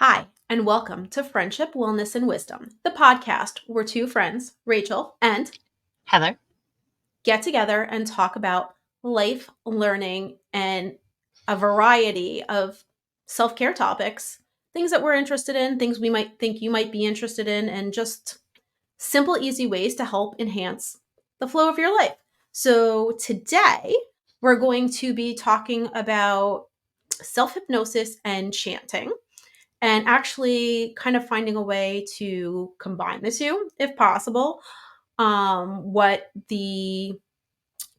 Hi, and welcome to Friendship, Wellness, and Wisdom, the podcast where two friends, Rachel and Heather. get together and talk about life, learning, and a variety of self care topics, things that we're interested in, things we might think you might be interested in, and just simple, easy ways to help enhance the flow of your life. So today, we're going to be talking about self hypnosis and chanting, and actually kind of finding a way to combine the two if possible. What the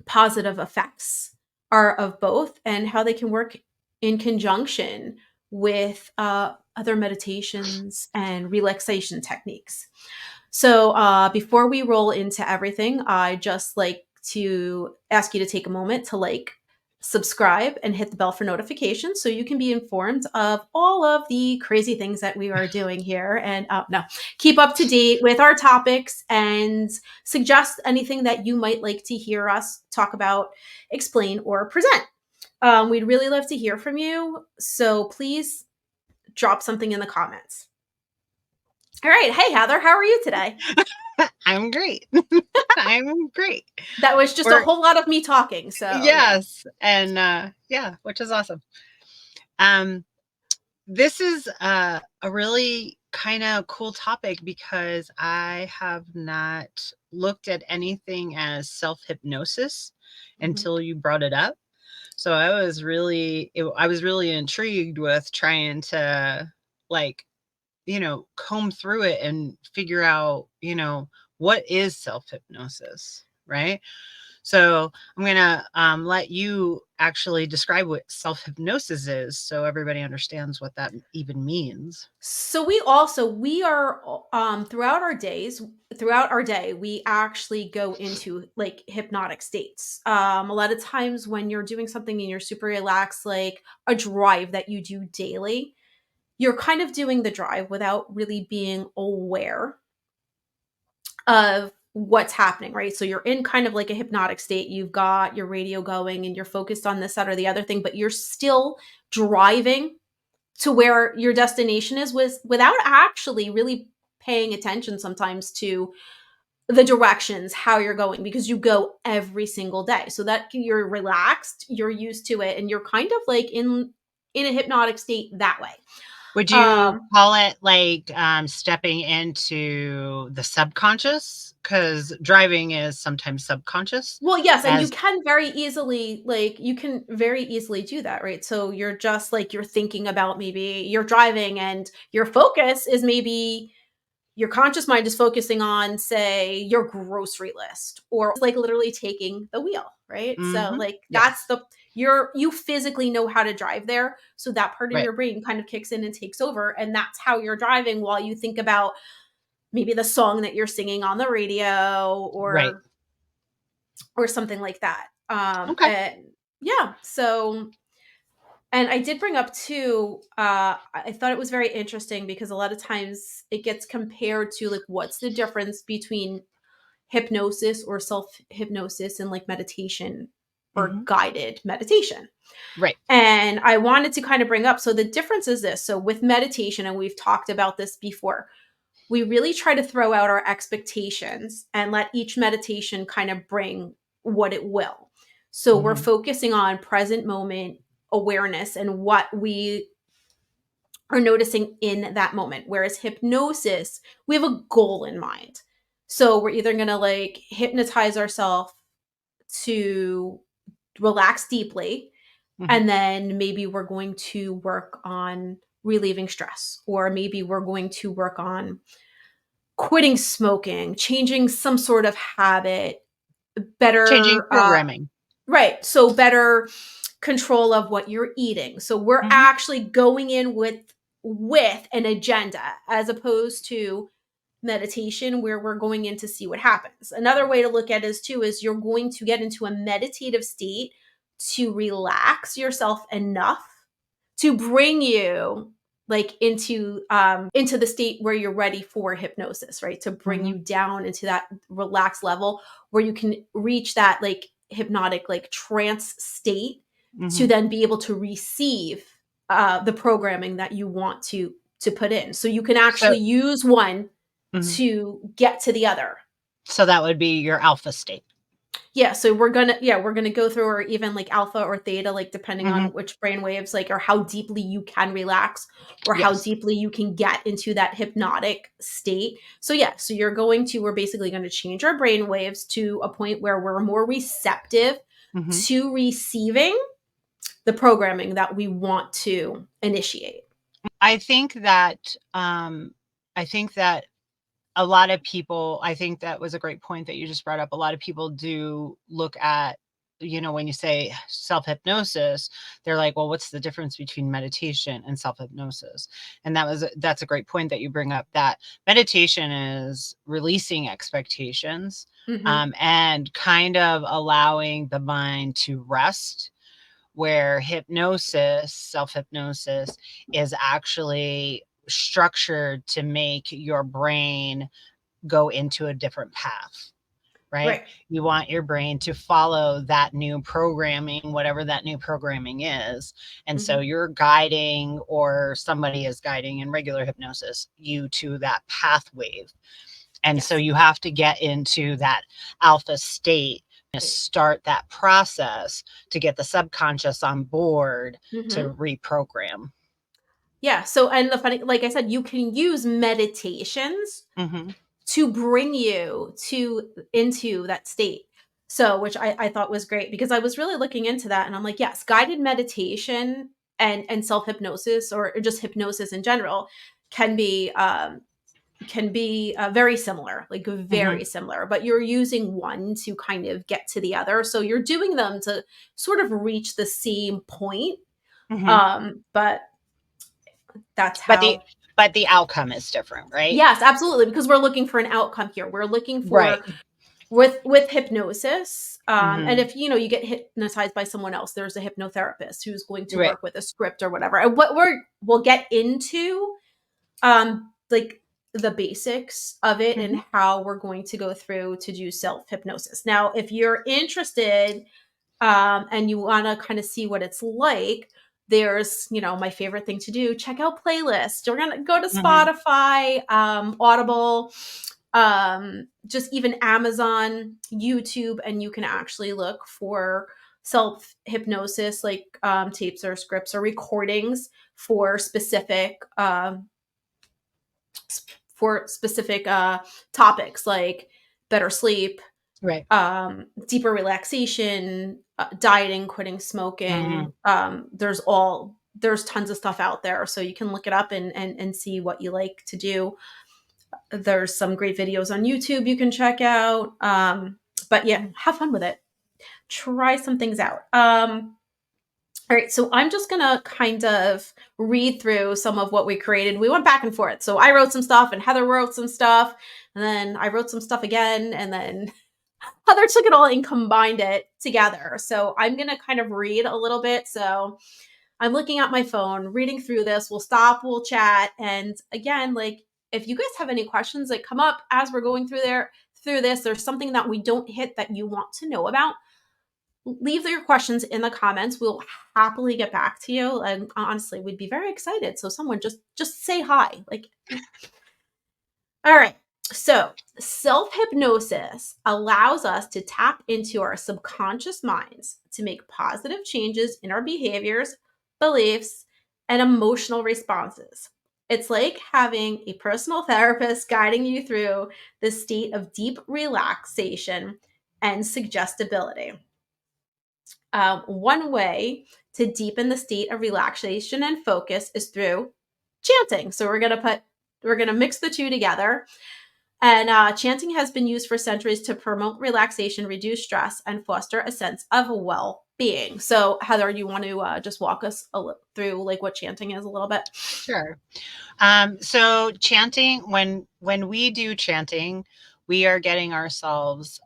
positive effects are of both and how they can work in conjunction with other meditations and relaxation techniques. So before we roll into everything, I just like to ask you to take a moment to subscribe and hit the bell for notifications so you can be informed of all of the crazy things that we are doing here, and keep up to date with our topics and suggest anything that you might like to hear us talk about, explain, or present. We'd really love to hear from you, so please drop something in the comments. All right. Hey, Heather, how are you today? I'm great. I'm great. That was just a whole lot of me talking. So yes. And which is awesome. This is a really kind of cool topic because I have not looked at anything as self-hypnosis until you brought it up. So I was really intrigued with trying to comb through it and figure out, what is self-hypnosis, right? So I'm going to let you actually describe what self-hypnosis is so everybody understands what that even means. So we are throughout our day, we actually go into like hypnotic states. A lot of times when you're doing something and you're super relaxed, like a drive that you do daily, you're kind of doing the drive without really being aware of what's happening, right? So you're in kind of like a hypnotic state. You've got your radio going and you're focused on this, that, or the other thing, but you're still driving to where your destination is without actually really paying attention sometimes to the directions, how you're going, because you go every single day. So that you're relaxed, you're used to it, and you're kind of like in a hypnotic state that way. Would you call it like stepping into the subconscious? Because driving is sometimes subconscious. Well, yes, and you can very easily do that, right? So you're just like you're thinking about, maybe you're driving and your focus is, maybe your conscious mind is focusing on, say, your grocery list, or like literally taking the wheel, right? So like that's you physically know how to drive there, so that part of your brain kind of kicks in and takes over, and that's how you're driving while you think about maybe the song that you're singing on the radio, or something like that. And yeah, so, and I did bring up too, I thought it was very interesting because a lot of times it gets compared to like, what's the difference between hypnosis or self-hypnosis and like meditation or guided meditation. Right. And I wanted to kind of bring up, so the difference is this. So with meditation, and we've talked about this before, we really try to throw out our expectations and let each meditation kind of bring what it will. So we're focusing on present moment awareness and what we are noticing in that moment. Whereas hypnosis, we have a goal in mind. So we're either going to like hypnotize ourselves to relax deeply, and then maybe we're going to work on relieving stress, or maybe we're going to work on quitting smoking, changing some sort of habit, better changing programming. Right. So better control of what you're eating. So we're actually going in with an agenda, as opposed to meditation where we're going in to see what happens. Another way to look at it is you're going to get into a meditative state to relax yourself enough to bring you like into the state where you're ready for hypnosis, right? To bring you down into that relaxed level where you can reach that like hypnotic, like trance state, to then be able to receive the programming that you want to to put in. So you can actually So, use one mhm. to get to the other. So that would be your alpha state. Yeah, so we're gonna go through, or even like alpha or theta, like depending Hmm. on which brain waves, like, or how deeply you can relax, or how Yes. deeply you can get into that hypnotic state. So yeah, so we're basically going to change our brain waves to a point where we're more receptive Hmm. to receiving the programming that we want to initiate. I think that I think that a lot of people, I think that was a great point that you just brought up. A lot of people do look at, when you say self hypnosis, they're like, well, what's the difference between meditation and self hypnosis? And that's a great point that you bring up, that meditation is releasing expectations, Hmm. and kind of allowing the mind to rest, where hypnosis, self hypnosis, is actually structured to make your brain go into a different path, right? Right. You want your brain to follow that new programming, whatever that new programming is. And so Hmm. you're guiding, or somebody is guiding in regular hypnosis, you to that path wave. And so Yes. you have to get into that alpha state and start that process to get the subconscious on board to Hmm. reprogram. Yeah. So, and the funny, like I said, you can use meditations Hmm. to bring you to into that state. So, which I thought was great, because I was really looking into that, and I'm like, yes, guided meditation and self hypnosis, or just hypnosis in general, can be very similar, like Hmm. very similar, but you're using one to kind of get to the other. So you're doing them to sort of reach the same point. Hmm. But that's But the how. but the outcome is different, right? Yes, absolutely, because we're looking for an outcome here. We're looking Right. for, with hypnosis, and Hmm. if you get hypnotized by someone else, there's a hypnotherapist who's going to Right. work with a script or whatever. And what we'll get into, like, the basics of it, and Hmm. how we're going to go through to do self hypnosis. Now, if you're interested, and you want to kind of see what it's like, there's, my favorite thing to do, check out playlists. You're going to go to Hmm. Spotify, Audible, just even Amazon, YouTube, and you can actually look for self hypnosis, like, tapes or scripts or recordings for specific topics, like better sleep, Right. deeper relaxation, dieting, quitting Hmm. smoking. There's tons of stuff out there, so you can look it up and see what you like to do. There's some great videos on YouTube you can check out. But yeah, have fun with it. Try some things out. All right, so I'm just gonna kind of read through some of what we created. We went back and forth. So I wrote some stuff, and Heather wrote some stuff, and then I wrote some stuff again, and then Heather took it all and combined it together. So I'm going to kind of read a little bit. So I'm looking at my phone, reading through this. We'll stop, we'll chat. And again, like, if you guys have any questions that come up as we're going through this, there's something that we don't hit that you want to know about, leave your questions in the comments. We'll happily get back to you. And honestly, we'd be very excited. So someone just say hi. Like, all right. So, self hypnosis allows us to tap into our subconscious minds to make positive changes in our behaviors, beliefs, and emotional responses. It's like having a personal therapist guiding you through the state of deep relaxation and suggestibility. One way to deepen the state of relaxation and focus is through chanting. So we're gonna mix the two together, and chanting has been used for centuries to promote relaxation, reduce stress, and foster a sense of well-being. So, Heather, you want to just walk us through, like, what chanting is a little bit? Sure. So chanting, when we do chanting, we are getting ourselves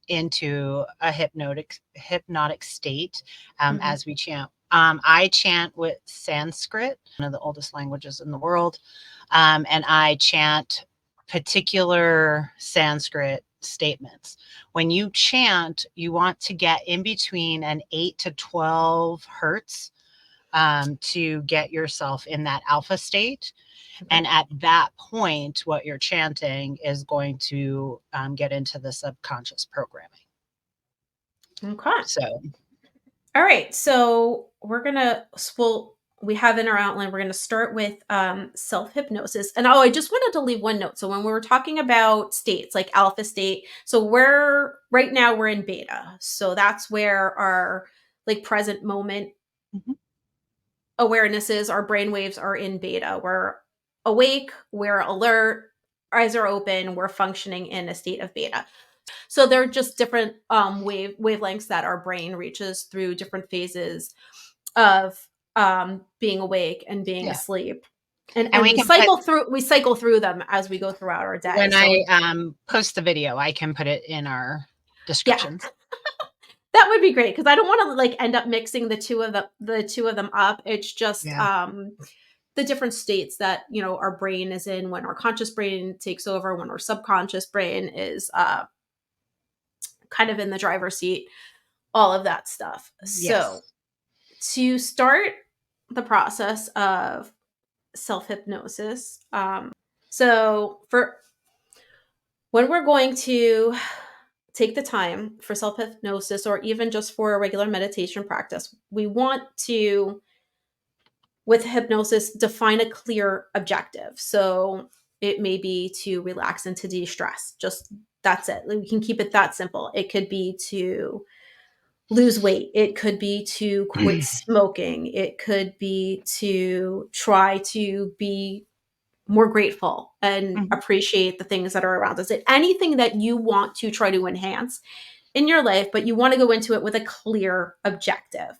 into a hypnotic state, Hmm. as we chant. I chant with Sanskrit, one of the oldest languages in the world, and I chant particular Sanskrit statements. When you chant, you want to get in between an 8 to 12 hertz to get yourself in that alpha state. Okay. And at that point, what you're chanting is going to get into the subconscious programming. Okay. So, All right. So we have in our outline, we're going to start with self-hypnosis. And I just wanted to leave one note. So when we were talking about states like alpha state, so right now we're in beta. So that's where our like present moment mhm. awarenesses, our brain waves are in beta. We're awake, we're alert, eyes are open, we're functioning in a state of beta. So they're just different wavelengths that our brain reaches through different phases of being awake and being Yeah. asleep. And And we can put, we cycle through them as we go throughout our day. when So I post the video, I can put it in our yeah, descriptions. that would be great because I don't want to like end up mixing the two of them up. It's just Yeah. the different states that our brain is in when our conscious brain takes over, when our subconscious brain is kind of in the driver's seat, all of that stuff. So Yes. to start the process of self-hypnosis, so for when we're going to take the time for self-hypnosis or even just for a regular meditation practice, we want to, with hypnosis, define a clear objective. So it may be to relax and to de-stress. Just that's it. We can keep it that simple. It could be to lose weight. It could be to quit smoking. It could be to try to be more grateful and Mhm. appreciate the things that are around us. Anything that you want to try to enhance in your life, but you want to go into it with a clear objective.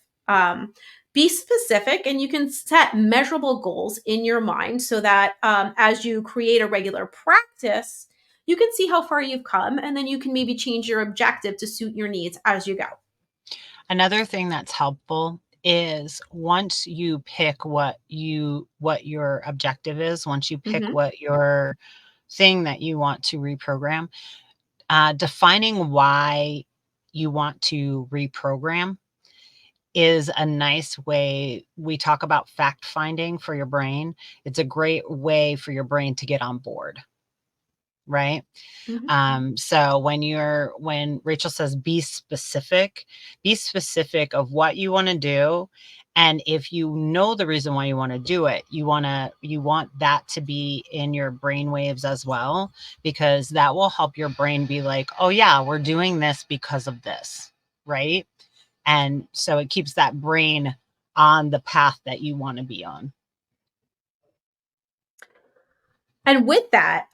Be specific, and you can set measurable goals in your mind so that as you create a regular practice, you can see how far you've come, and then you can maybe change your objective to suit your needs as you go. Another thing that's helpful is once you pick what your objective is, once you pick Mm-hmm. what your thing that you want to reprogram, defining why you want to reprogram is a nice way. We talk about fact finding for your brain. It's a great way for your brain to get on board, right? Mm-hmm. So when Rachel says be specific of what you want to do. And if you know the reason why you want to do it, you want that to be in your brain waves as well, because that will help your brain be like, oh yeah, we're doing this because of this, right? And so it keeps that brain on the path that you want to be on. And with that,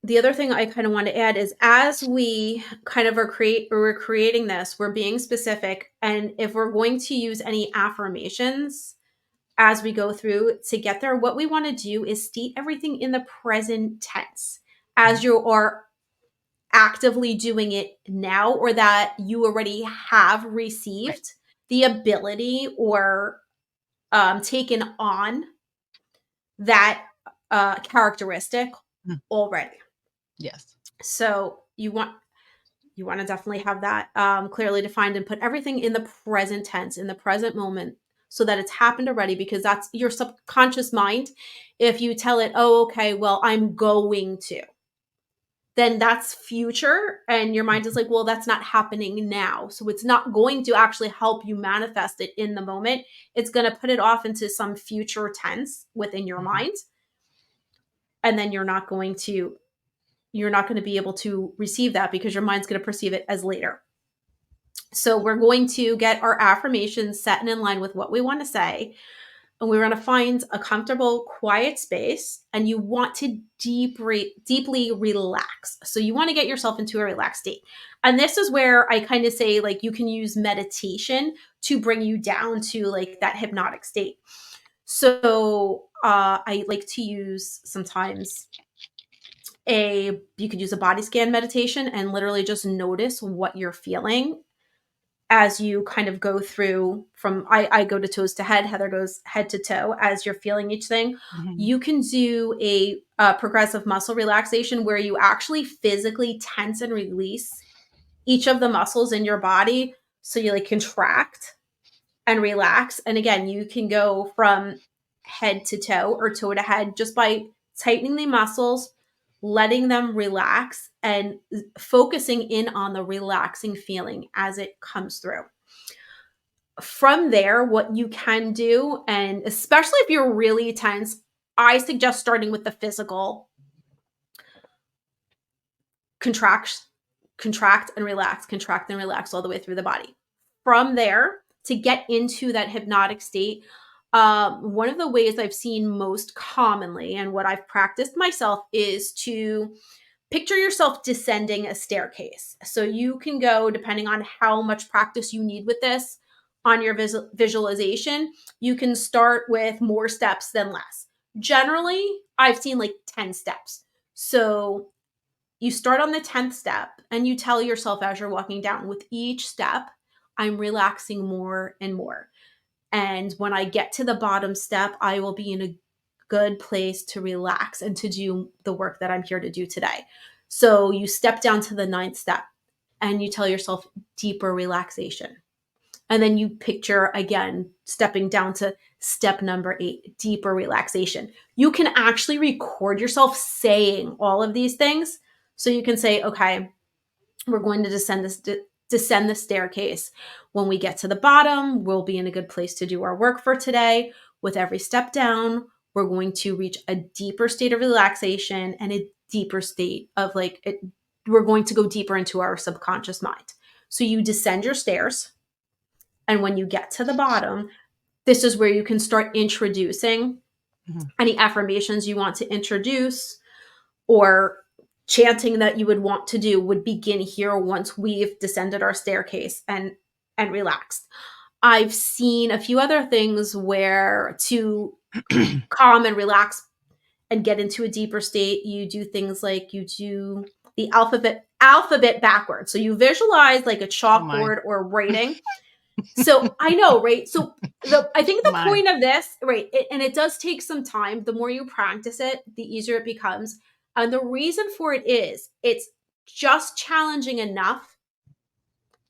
the other thing I kind of want to add is as we kind of we're creating this, we're being specific. And if we're going to use any affirmations as we go through to get there, what we want to do is state everything in the present tense as you are actively doing it now, or that you already have Right. received the ability or taken on that characteristic Mm. already. Yes. So you want to definitely have that clearly defined and put everything in the present tense, in the present moment, so that it's happened already, because that's your subconscious mind. If you tell it, oh, okay, well, I'm going to, then that's future. And your mind is like, well, that's not happening now. So it's not going to actually help you manifest it in the moment. It's going to put it off into some future tense within your Mhm. mind. And then you're not going to be able to receive that because your mind's going to perceive it as later. So we're going to get our affirmations set and in line with what we want to say. And we're going to find a comfortable, quiet space. And you want to deeply relax. So you want to get yourself into a relaxed state. And this is where I kind of say, like, you can use meditation to bring you down to like that hypnotic state. So I like to use sometimes you could use a body scan meditation and literally just notice what you're feeling as you kind of go through from I go to toes to head, Heather goes head to toe as you're feeling each thing. Mhm. You can do a progressive muscle relaxation where you actually physically tense and release each of the muscles in your body. So you like contract and relax. And again, you can go from head to toe or toe to head just by tightening the muscles, letting them relax, and focusing in on the relaxing feeling as it comes through. From there, what you can do, and especially if you're really tense, I suggest starting with the physical contract, contract and relax all the way through the body. From there, to get into that hypnotic state, one of the ways I've seen most commonly and what I've practiced myself is to picture yourself descending a staircase. So you can go, depending on how much practice you need with this on your visualization, you can start with more steps than less. Generally, I've seen like 10 steps. So you start on the 10th step and you tell yourself as you're walking down, with each step, I'm relaxing more and more. And when I get to the bottom step, I will be in a good place to relax and to do the work that I'm here to do today. So you step down to the 9th step and you tell yourself deeper relaxation. And then you picture again stepping down to step number 8, deeper relaxation. You can actually record yourself saying all of these things. So you can say, okay, we're going to descend the staircase. When we get to the bottom, we'll be in a good place to do our work for today. With every step down, we're going to reach a deeper state of relaxation and a deeper state of we're going to go deeper into our subconscious mind. So you descend your stairs, and when you get to the bottom, this is where you can start introducing any affirmations you want to introduce, or chanting that you would want to do would begin here once we've descended our staircase and relaxed. I've seen a few other things where to calm and relax and get into a deeper state, you do things like you do the alphabet backwards. So you visualize like a Oh my. chalkboard or writing. So I know, right? So I think the My. point of this, right, and it does take some time. The more you practice it, the easier it becomes. And the reason for it is it's just challenging enough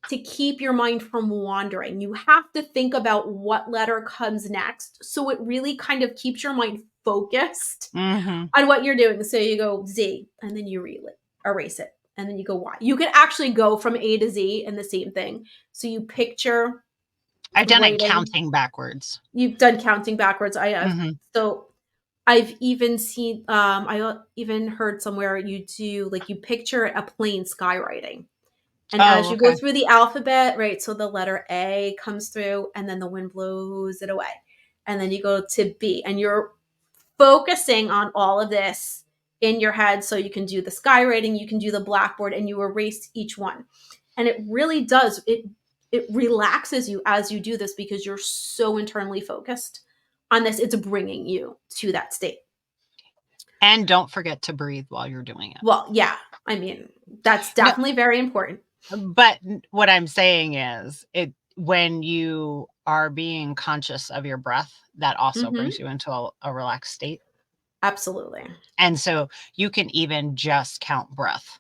to keep your mind from wandering. You have to think about what letter comes next. So it really kind of keeps your mind focused Mm-hmm. on what you're doing. So you go Z and then you erase it. And then you go Y. You can actually go from A to Z in the same thing. So you picture I've done it writing. counting backwards. You've done counting backwards. I have. Mm-hmm. So I've even seen, I even heard somewhere you do, like you picture a plain skywriting. And as Oh, you go okay. through the alphabet, right? So the letter A comes through and then the wind blows it away. And then you go to B and you're focusing on all of this in your head. So you can do the skywriting, you can do the blackboard, and you erase each one. And it really does, it relaxes you as you do this because you're so internally focused on this. It's bringing you to that state. And don't forget to breathe while you're doing it. Well, yeah, I mean, that's No, definitely very important. but what I'm saying is when you are being conscious of your breath, that also brings Hmm. you into a relaxed state. Absolutely. And so you can even just count breath,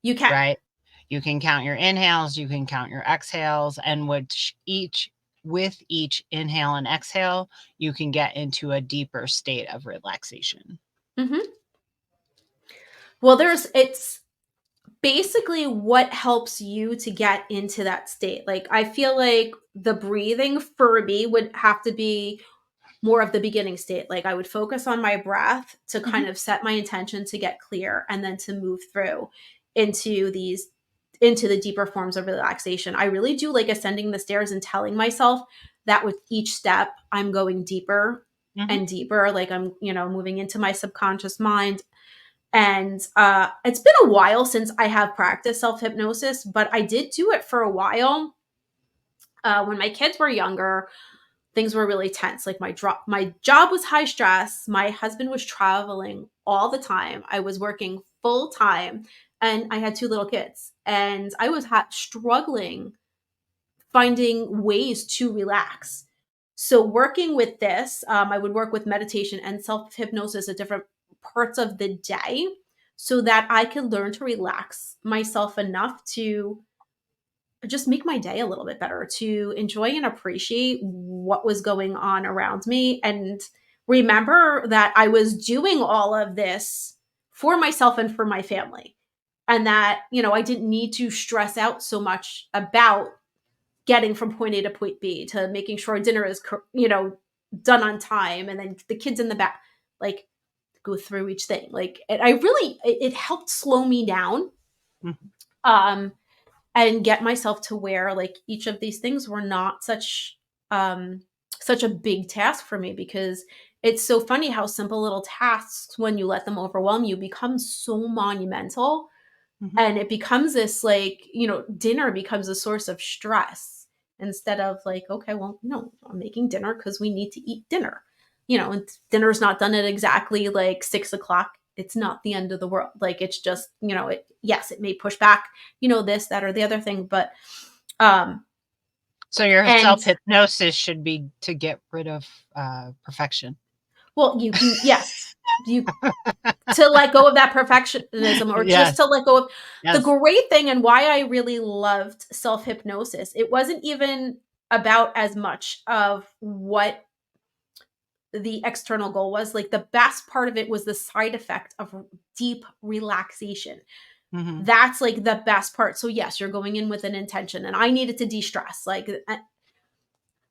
You can. right? You can count your inhales, you can count your exhales, and with each inhale and exhale, you can get into a deeper state of relaxation. Hmm. Well, it's basically what helps you to get into that state. Like, I feel like the breathing for me would have to be more of the beginning state. Like, I would focus on my breath to kind Mhm. of set my intention to get clear and then to move through into these into the deeper forms of relaxation. I really do like ascending the stairs and telling myself that with each step I'm going deeper Mhm. and deeper, like I'm, moving into my subconscious mind. And it's been a while since I have practiced self hypnosis, but I did do it for a while. When my kids were younger, things were really tense. Like my job was high stress. My husband was traveling all the time. I was working full time, and I had 2 little kids. And I was struggling finding ways to relax. So working with this, I would work with meditation and self hypnosis at different parts of the day, so that I could learn to relax myself enough to just make my day a little bit better, to enjoy and appreciate what was going on around me, and remember that I was doing all of this for myself and for my family. And that, I didn't need to stress out so much about getting from point A to point B, to making sure dinner is, done on time. And then the kids in the back, like, go through each thing. Like, it helped slow me down. Mhm. Um, and get myself to where, like, each of these things were not um such a big task for me, because it's so funny how simple little tasks, when you let them overwhelm you, become so monumental. Mhm. And it becomes this, like, dinner becomes a source of stress, instead of, like, okay, well, no, I'm making dinner because we need to eat dinner. And dinner's not done at exactly like 6 o'clock. It's not the end of the world. Like, it's just, yes, it may push back, this, that, or the other thing. But um So your and self-hypnosis should be to get rid of perfection. well, you can, yes, you to let go of that perfectionism, or just Yes. to let go of the Yes. great thing. And why I really loved self hypnosis, it wasn't even about as much of what the external goal was. Like, the best part of it was the side effect of deep relaxation. Mhm. That's like the best part. So yes, you're going in with an intention, and I needed to de-stress, like,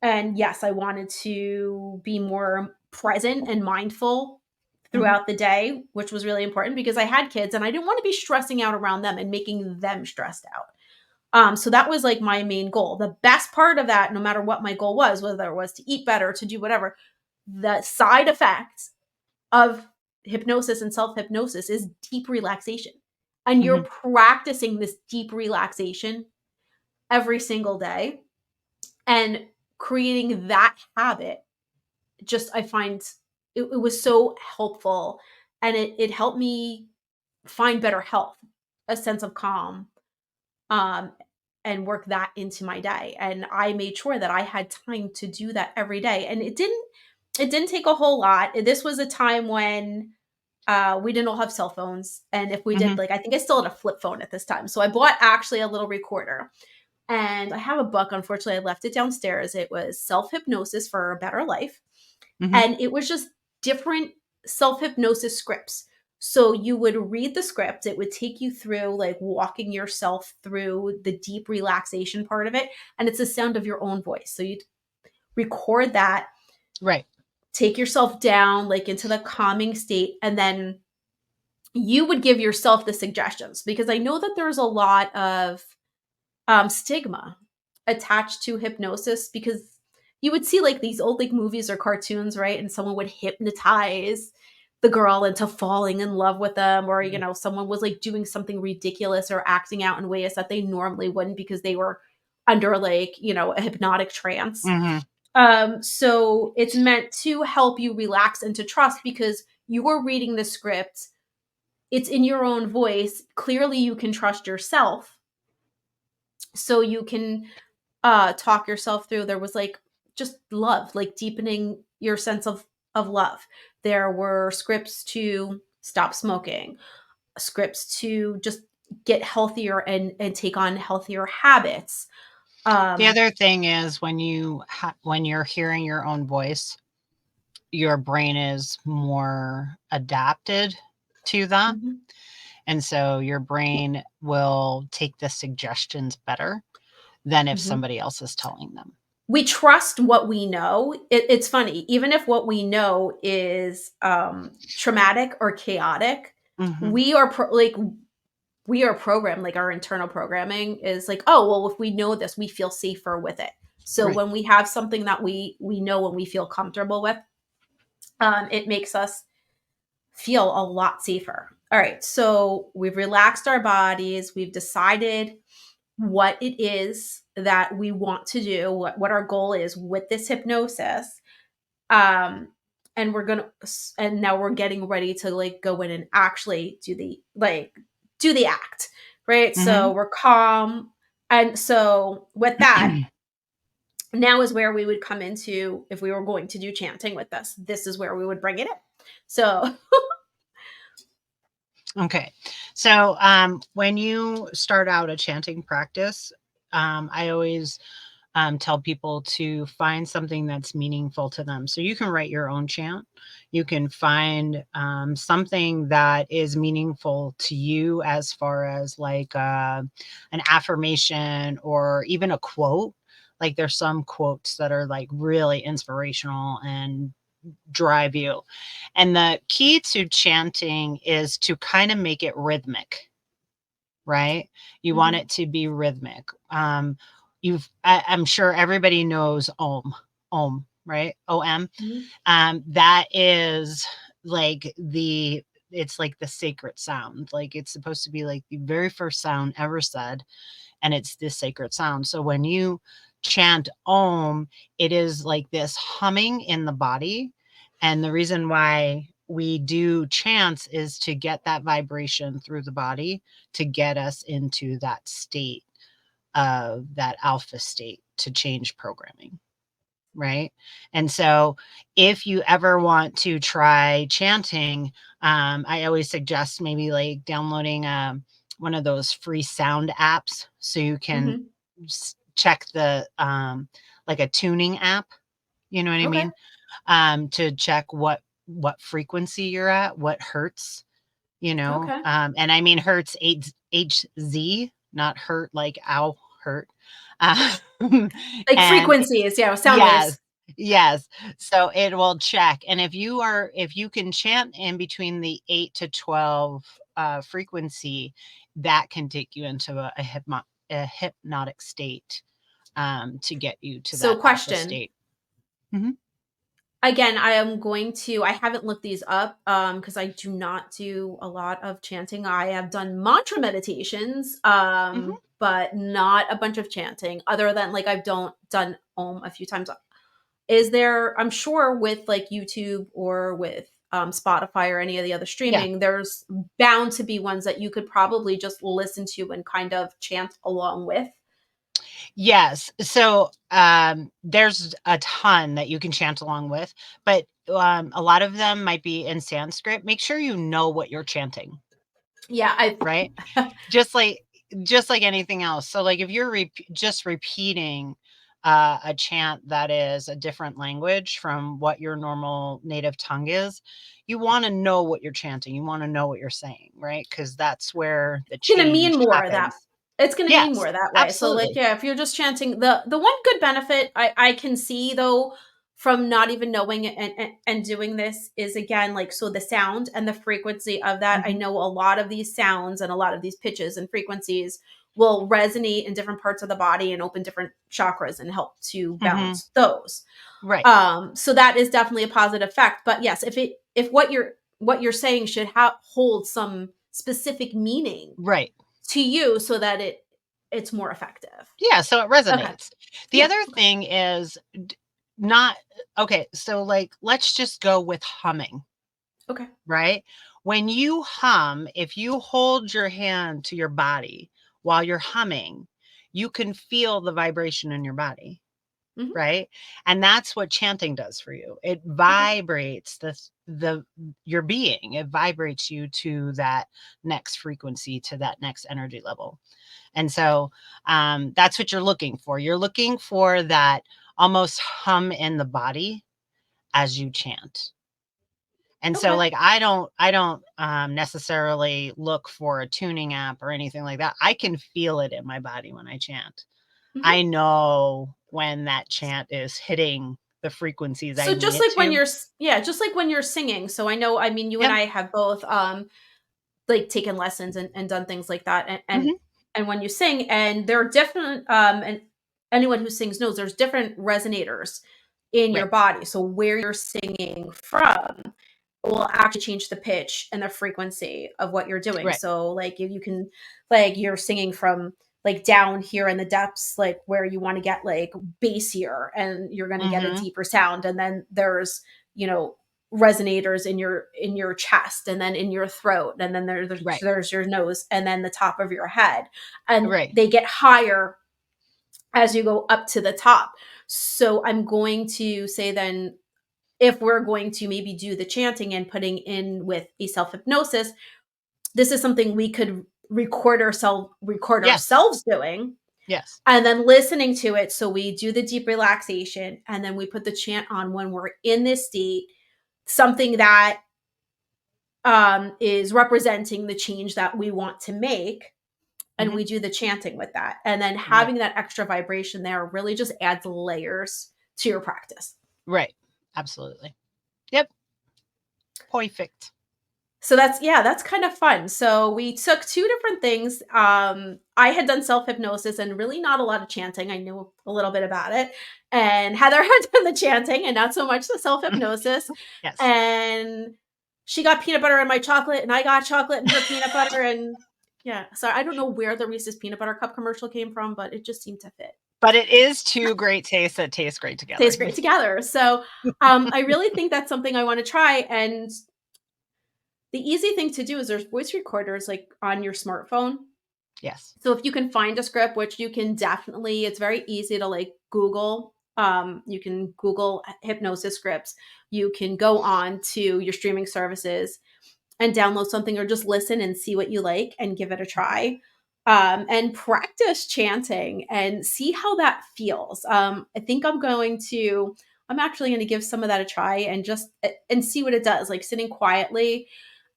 and yes, I wanted to be more present and mindful Mhm. throughout the day, which was really important because I had kids and I didn't want to be stressing out around them and making them stressed out. So that was like my main goal. The best part of that, no matter what my goal was, whether it was to eat better, to do whatever, the side effects of hypnosis and self hypnosis is deep relaxation. And you're Mhm. practicing this deep relaxation every single day, and creating that habit, just, I find it was so helpful. And it helped me find better health, a sense of calm, um, and work that into my day. And I made sure that I had time to do that every day. And it didn't take a whole lot. This was a time when we didn't all have cell phones. And if we did, Mhm. like, I think I still had a flip phone at this time. So I bought actually a little recorder. And I have a book. Unfortunately, I left it downstairs. It was Self Hypnosis for a Better Life. Mhm. And it was just different self hypnosis scripts. So you would read the script, it would take you through, like, walking yourself through the deep relaxation part of it. And it's the sound of your own voice. So you'd record that, Right. take yourself down, like, into the calming state. And then you would give yourself the suggestions, because I know that there's a lot of stigma attached to hypnosis, because you would see, like, these old, like, movies or cartoons, right? And someone would hypnotize the girl into falling in love with them, or, someone was, like, doing something ridiculous or acting out in ways that they normally wouldn't, because they were under, like, a hypnotic trance. Mhm. So it's meant to help you relax and to trust, because you are reading the script. It's in your own voice. Clearly, you can trust yourself. So you can talk yourself through. There was, like, just love, like, deepening your sense of love. There were scripts to stop smoking, scripts to just get healthier and take on healthier habits. The Um other thing is when you're hearing your own voice, your brain is more adapted to that. mhm, And so your brain will take the suggestions better than if mhm. somebody else is telling them. We trust what we know. It's funny, even if what we know is traumatic or chaotic, Mhm. we are we are programmed, like, our internal programming is like, oh, well, if we know this, we feel safer with it. So Right. when we have something that we know and we feel comfortable with, it makes us feel a lot safer. All right, so we've relaxed our bodies, we've decided what it is that we want to do, what our goal is with this hypnosis. um and now we're getting ready to, like, go in and actually do the act, right? So Mhm. we're calm. And so with that, now is where we would come into, if we were going to do chanting with this is where we would bring it in. So Okay. So, when you start out a chanting practice, I always tell people to find something that's meaningful to them. So you can write your own chant. You can find something that is meaningful to you, as far as like an affirmation or even a quote. Like there's some quotes that are like really inspirational and drive you. And the key to chanting is to kind of make it rhythmic, right? You want Mm-hmm. it to be rhythmic. I'm sure everybody knows Om, right? OM. Mm-hmm. That is like it's like the sacred sound. Like it's supposed to be like the very first sound ever said, and it's this sacred sound. So when you chant Om, it is like this humming in the body. And the reason why we do chants is to get that vibration through the body to get us into that state of that alpha state to change programming. Right. And so if you ever want to try chanting, I always suggest maybe like downloading one of those free sound apps so you can Mm-hmm. check the like a tuning app, you know what I Okay. mean? To check what frequency you're at, what hertz, Okay. and I mean hertz HZ, not hurt like ow hurt. Um, Like and frequencies, yeah, sound yes, waves. yes. So it will check. And if you can chant in between the 8 to 12 frequency, that can take you into a hypnotic state to get you to So that alpha question. state. Mhm. Again, I haven't looked these up because I do not do a lot of chanting. I have done mantra meditations, Mhm. but not a bunch of chanting other than like I've don't done Om a few times. Is there, I'm sure with like YouTube or with Spotify or any of the other Yeah. streaming, there's bound to be ones that you could probably just listen to and kind of chant along with. Yes. So, there's a ton that you can chant along with, but, a lot of them might be in Sanskrit. Make sure you know what you're chanting, Yeah, I right? Just like just like anything else. So, like, if you're just repeating, a chant that is a different language from what your normal native tongue is, you wanna know what you're chanting. You wanna know what you're saying, right? Because that's where the gonna mean change more that happens. it's gonna mean Yes, more that way. So like absolutely. yeah, if you're just chanting the one good benefit I can see though from not even knowing it and doing this is again like so the sound and the frequency of that. I Mhm. know a lot of these sounds and a lot of these pitches and frequencies will resonate in different parts of the body and open different chakras and help to Mhm. balance those. Right. So that is definitely a positive effect. But yes, if what you're saying should hold some specific meaning Right. to you so that it's more effective. Yeah, so it Okay. resonates. The Yeah. other Okay. thing is not okay, so, like, let's just go with humming, Okay. right? When you hum, if you hold your hand to your body while you're humming, you can feel the vibration in your body, Mhm. right? And that's what chanting does for you. It Okay. vibrates the your being. It vibrates you to that next frequency, to that next energy level. And so that's what you're looking for. You're looking for that almost hum in the body as you chant. And so Okay. like I don't necessarily look for a tuning app or anything like that. I can feel it in my body when I chant. I Mhm. know when that chant is hitting the frequencies I So need just it like when to. you're yeah, just like when you're singing. So I know I mean you and Yep. I have both like taken lessons and done things like that Mhm. and when you sing and there are different and anyone who sings knows there's different resonators in your Right. body. So where you're singing from will actually change the pitch and the frequency of what you're doing. Right. So like you can like you're singing from like down here in the depths, like where you want to get like bassier and you're going to get a Mhm. deeper sound. And then there's, you know, resonators in your chest and then in your throat. And then Right. there's your nose and then the top of your head. And Right. they get higher as you go up to the top. So I'm going to say then if we're going to maybe do the chanting and putting in with a self hypnosis, this is something we could record Yes. ourselves doing. Yes. and then listening to it. So we do the deep relaxation and then we put the chant on when we're in this state, something that is representing the change that we want to make. And Hmm. we do the chanting with that. And then Right. having that extra vibration there really just adds layers to your practice. Right. Absolutely. Yep. Perfect. So that's kind of fun. So we took two different things. I had done self-hypnosis and really not a lot of chanting. I knew a little bit about it. And Heather had done the chanting and not so much the self-hypnosis. Yes. And she got peanut butter in my chocolate and I got chocolate in her peanut butter. And yeah, so I don't know where the Reese's peanut butter cup commercial came from, but it just seemed to fit. But it is two great tastes that taste great together. Tastes great together. So I really think that's something I want to try. And the easy thing to do is there's voice recorders like on your smartphone. Yes. So if you can find a script, which you can definitely, it's very easy to like Google. You can Google hypnosis scripts. You can go on to your streaming services and download something or just listen and see what you like and give it a try. And practice chanting and see how that feels. I think I'm actually going to give some of that a try and just and see what it does, like sitting quietly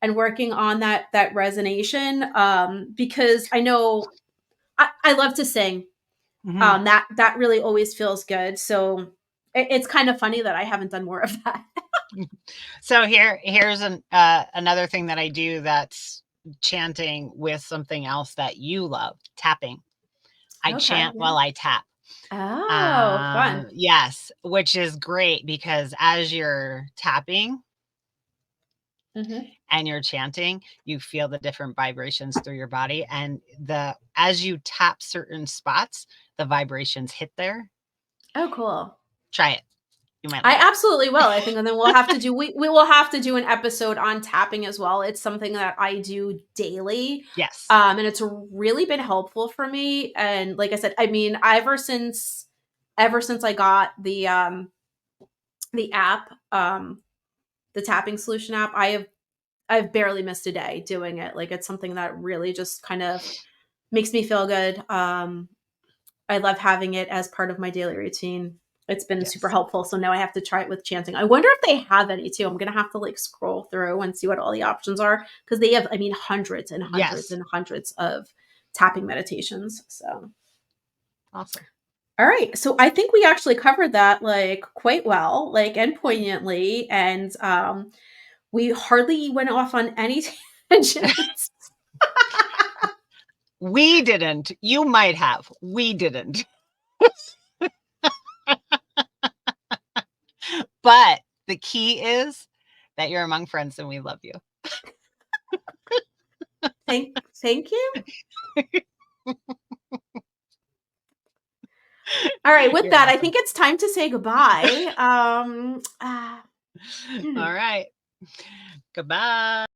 and working on that resonation. Because I know I love to sing. Mm-hmm. That really always feels good. So it's kind of funny that I haven't done more of that. So here's another thing that I do that's chanting with something else that you love, tapping. I Okay. chant Yeah. while I tap. Oh, fun. Yes, which is great because as you're tapping Mm-hmm. and you're chanting, you feel the different vibrations through your body, and the as you tap certain spots, the vibrations hit there. Oh, cool. Try it. You might I like it. absolutely will. I think, and then we will have to do an episode on tapping as well. It's something that I do daily, Yes. and it's really been helpful for me. And like I said, I mean, ever since I got the app, the tapping solution app, I've barely missed a day doing it. Like it's something that really just kind of makes me feel good. I love having it as part of my daily routine. It's been super Yes. helpful. So now I have to try it with chanting. I wonder if they have any too. I'm going to have to like scroll through and see what all the options are because they have, I mean, hundreds and hundreds Yes. and hundreds of tapping meditations. So, Awesome. all right. So I think we actually covered that like quite well, like and poignantly. And we hardly went off on any tangents. We didn't. You might have. We didn't. But the key is that you're among friends and we love you. Thank you. All right, with You're that, I awesome. think it's time to say goodbye. All right. Goodbye.